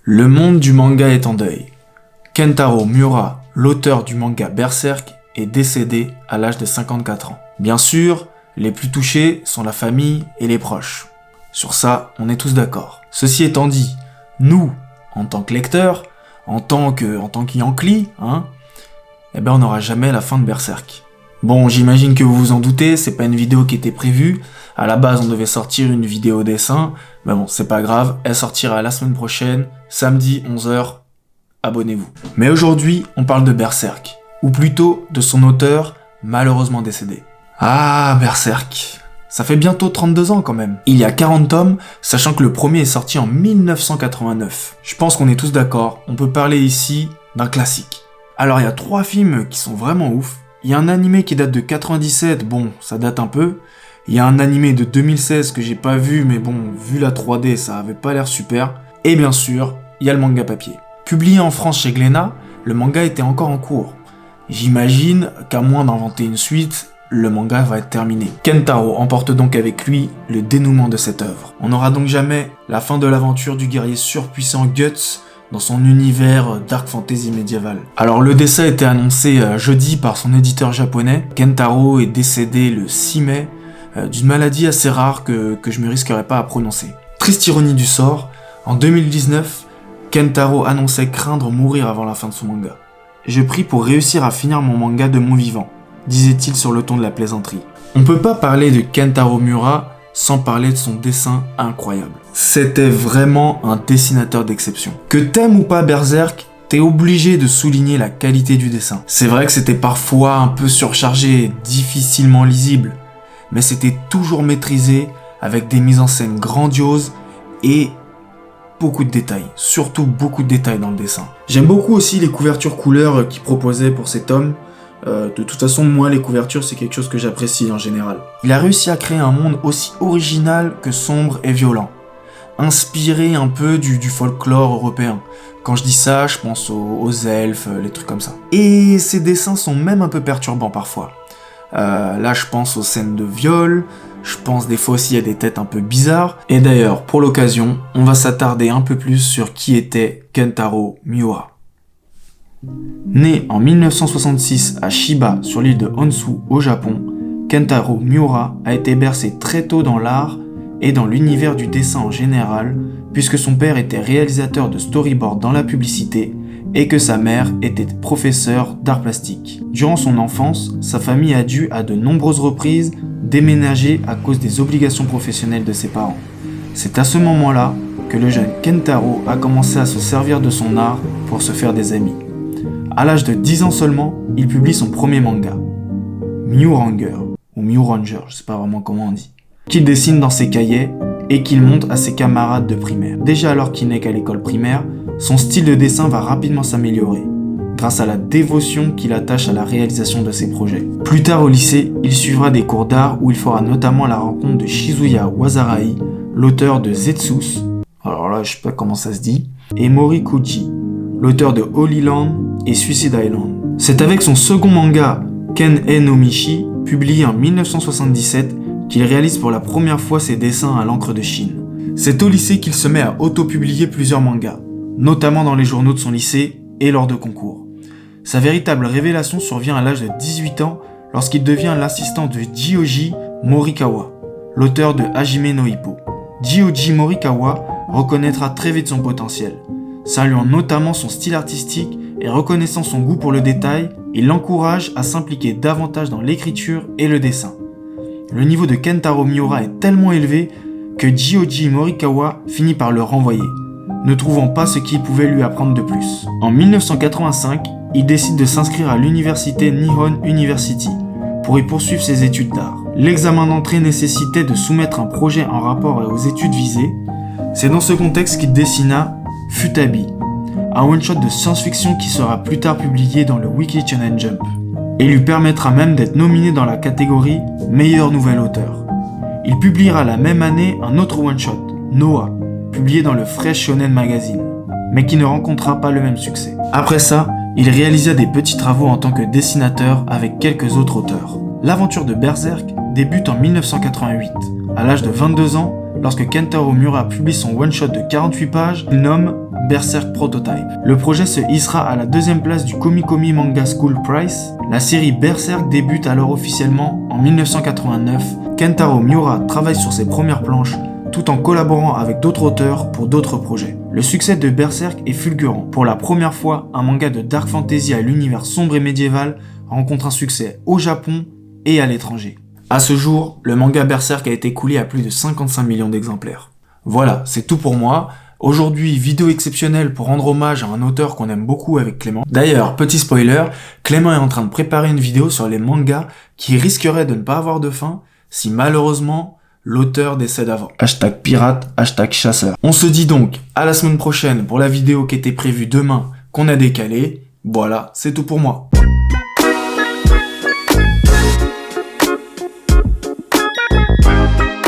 Le monde du manga est en deuil. Kentaro Miura, l'auteur du manga Berserk, est décédé à l'âge de 54 ans. Bien sûr, les plus touchés sont la famille et les proches. Sur ça, on est tous d'accord. Ceci étant dit, nous, en tant que lecteurs, en tant qu'Yankee, on n'aura jamais la fin de Berserk. Bon, j'imagine que vous vous en doutez, c'est pas une vidéo qui était prévue. À la base, on devait sortir une vidéo dessin, mais bon, c'est pas grave, elle sortira la semaine prochaine, samedi 11h, abonnez-vous. Mais aujourd'hui, on parle de Berserk, ou plutôt de son auteur, malheureusement décédé. Ah, Berserk, ça fait bientôt 32 ans quand même. Il y a 40 tomes, sachant que le premier est sorti en 1989. Je pense qu'on est tous d'accord, on peut parler ici d'un classique. Alors il y a 3 films qui sont vraiment ouf. Il y a un animé qui date de 97, bon, ça date un peu. Il y a un animé de 2016 que j'ai pas vu, mais bon, vu la 3D, ça avait pas l'air super. Et bien sûr, il y a le manga papier. Publié en France chez Glénat, le manga était encore en cours. J'imagine qu'à moins d'inventer une suite, le manga va être terminé. Kentaro emporte donc avec lui le dénouement de cette œuvre. On n'aura donc jamais la fin de l'aventure du guerrier surpuissant Guts dans son univers dark fantasy médiéval. Alors le décès a été annoncé jeudi par son éditeur japonais. Kentaro est décédé le 6 mai d'une maladie assez rare que je me risquerais pas à prononcer. Triste ironie du sort, en 2019, Kentaro annonçait craindre mourir avant la fin de son manga. Je prie pour réussir à finir mon manga de mon vivant, disait-il sur le ton de la plaisanterie. On peut pas parler de Kentaro Miura sans parler de son dessin incroyable. C'était vraiment un dessinateur d'exception. Que t'aimes ou pas Berserk, t'es obligé de souligner la qualité du dessin. C'est vrai que c'était parfois un peu surchargé, difficilement lisible, mais c'était toujours maîtrisé avec des mises en scène grandioses et beaucoup de détails, surtout beaucoup de détails dans le dessin. J'aime beaucoup aussi les couvertures couleurs qu'il proposait pour cet homme. De toute façon, moi, les couvertures, c'est quelque chose que j'apprécie en général. Il a réussi à créer un monde aussi original que sombre et violent, inspiré un peu du folklore européen. Quand je dis ça, je pense aux elfes, les trucs comme ça. Et ses dessins sont même un peu perturbants parfois. Là, je pense aux scènes de viol, je pense des fois aussi à des têtes un peu bizarres. Et d'ailleurs, pour l'occasion, on va s'attarder un peu plus sur qui était Kentaro Miura. Né en 1966 à Chiba sur l'île de Honshu au Japon, Kentaro Miura a été bercé très tôt dans l'art et dans l'univers du dessin en général, puisque son père était réalisateur de storyboard dans la publicité et que sa mère était professeure d'art plastique. Durant son enfance, sa famille a dû à de nombreuses reprises déménager à cause des obligations professionnelles de ses parents. C'est à ce moment-là que le jeune Kentaro a commencé à se servir de son art pour se faire des amis. À l'âge de 10 ans seulement, il publie son premier manga, Myouranger, ou Myouranger, je sais pas vraiment comment on dit, qu'il dessine dans ses cahiers et qu'il montre à ses camarades de primaire. Déjà alors qu'il n'est qu'à l'école primaire, son style de dessin va rapidement s'améliorer, grâce à la dévotion qu'il attache à la réalisation de ses projets. Plus tard au lycée, il suivra des cours d'art où il fera notamment la rencontre de Shizuya Wazarai, l'auteur de Zetsus, alors là je sais pas comment ça se dit, et Morikuji, l'auteur de Holy Land et Suicide Island. C'est avec son second manga, Ken-e no Michi, publié en 1977, qu'il réalise pour la première fois ses dessins à l'encre de Chine. C'est au lycée qu'il se met à auto-publier plusieurs mangas, notamment dans les journaux de son lycée et lors de concours. Sa véritable révélation survient à l'âge de 18 ans lorsqu'il devient l'assistant de Jyoji Morikawa, l'auteur de Hajime no Ippo. Jyoji Morikawa reconnaîtra très vite son potentiel. Saluant notamment son style artistique et reconnaissant son goût pour le détail, il l'encourage à s'impliquer davantage dans l'écriture et le dessin. Le niveau de Kentaro Miura est tellement élevé que Jyoji Morikawa finit par le renvoyer, ne trouvant pas ce qu'il pouvait lui apprendre de plus. En 1985, il décide de s'inscrire à l'université Nihon University pour y poursuivre ses études d'art. L'examen d'entrée nécessitait de soumettre un projet en rapport aux études visées. C'est dans ce contexte qu'il dessina Futabi, un one-shot de science-fiction qui sera plus tard publié dans le Weekly Shonen Jump, et lui permettra même d'être nominé dans la catégorie Meilleur Nouvel Auteur. Il publiera la même année un autre one-shot, Noah, publié dans le Fresh Shonen Magazine, mais qui ne rencontra pas le même succès. Après ça, il réalisa des petits travaux en tant que dessinateur avec quelques autres auteurs. L'aventure de Berserk débute en 1988. À l'âge de 22 ans, lorsque Kentaro Miura publie son one-shot de 48 pages, il nomme Berserk Prototype. Le projet se hissera à la deuxième place du Komi Manga School Prize. La série Berserk débute alors officiellement en 1989. Kentaro Miura travaille sur ses premières planches tout en collaborant avec d'autres auteurs pour d'autres projets. Le succès de Berserk est fulgurant. Pour la première fois, un manga de dark fantasy à l'univers sombre et médiéval rencontre un succès au Japon et à l'étranger. À ce jour, le manga Berserk a été écoulé à plus de 55 millions d'exemplaires. Voilà, c'est tout pour moi. Aujourd'hui, vidéo exceptionnelle pour rendre hommage à un auteur qu'on aime beaucoup avec Clément. D'ailleurs, petit spoiler, Clément est en train de préparer une vidéo sur les mangas qui risqueraient de ne pas avoir de fin si malheureusement l'auteur décède avant. Hashtag pirate, hashtag chasseur. On se dit donc à la semaine prochaine pour la vidéo qui était prévue demain qu'on a décalée. Voilà, c'est tout pour moi.